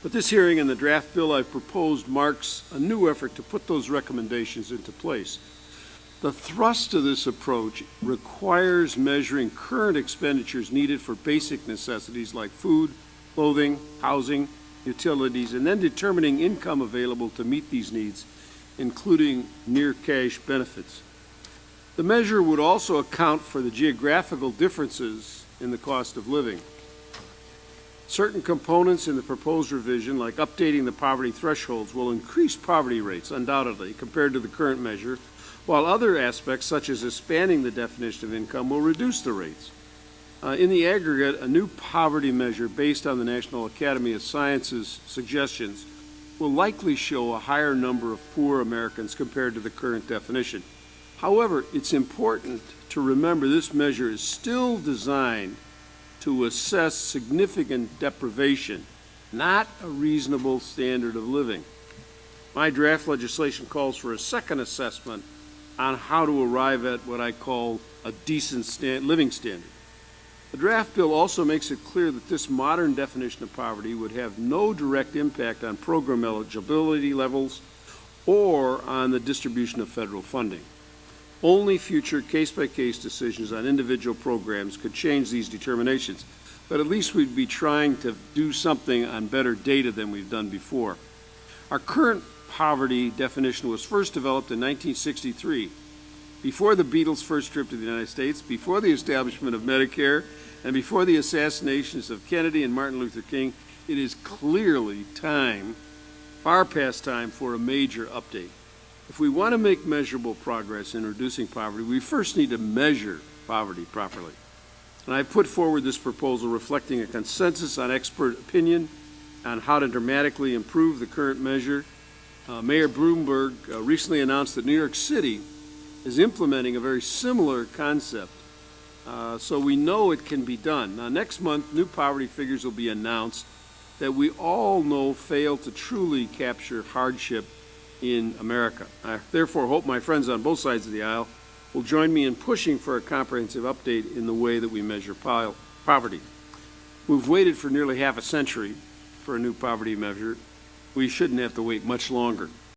But this hearing and the draft bill I've proposed marks a new effort to put those recommendations into place. The thrust of this approach requires measuring current expenditures needed for basic necessities like food, clothing, housing, utilities, and then determining income available to meet these needs, including near-cash benefits. The measure would also account for the geographical differences in the cost of living. Certain components in the proposed revision, like updating the poverty thresholds, will increase poverty rates, undoubtedly, compared to the current measure, while other aspects, such as expanding the definition of income, will reduce the rates. In the aggregate, a new poverty measure based on the National Academy of Sciences suggestions will likely show a higher number of poor Americans compared to the current definition. However, it's important to remember this measure is still designed to assess significant deprivation, not a reasonable standard of living. My draft legislation calls for a second assessment on how to arrive at what I call a decent living standard. The draft bill also makes it clear that this modern definition of poverty would have no direct impact on program eligibility levels or on the distribution of federal funding. Only future case-by-case decisions on individual programs could change these determinations, but at least we'd be trying to do something on better data than we've done before. Our current poverty definition was first developed in 1963, before the Beatles' first trip to the United States, before the establishment of Medicare, and before the assassinations of Kennedy and Martin Luther King. It is clearly time, far past time, for a major update. If we want to make measurable progress in reducing poverty, we first need to measure poverty properly. And I put forward this proposal reflecting a consensus on expert opinion on how to dramatically improve the current measure. Mayor Bloomberg recently announced that New York City is implementing a very similar concept, so we know it can be done. Now, next month, new poverty figures will be announced that we all know fail to truly capture hardship in America. I therefore hope my friends on both sides of the aisle will join me in pushing for a comprehensive update in the way that we measure poverty. We've waited for nearly half a century for a new poverty measure. We shouldn't have to wait much longer.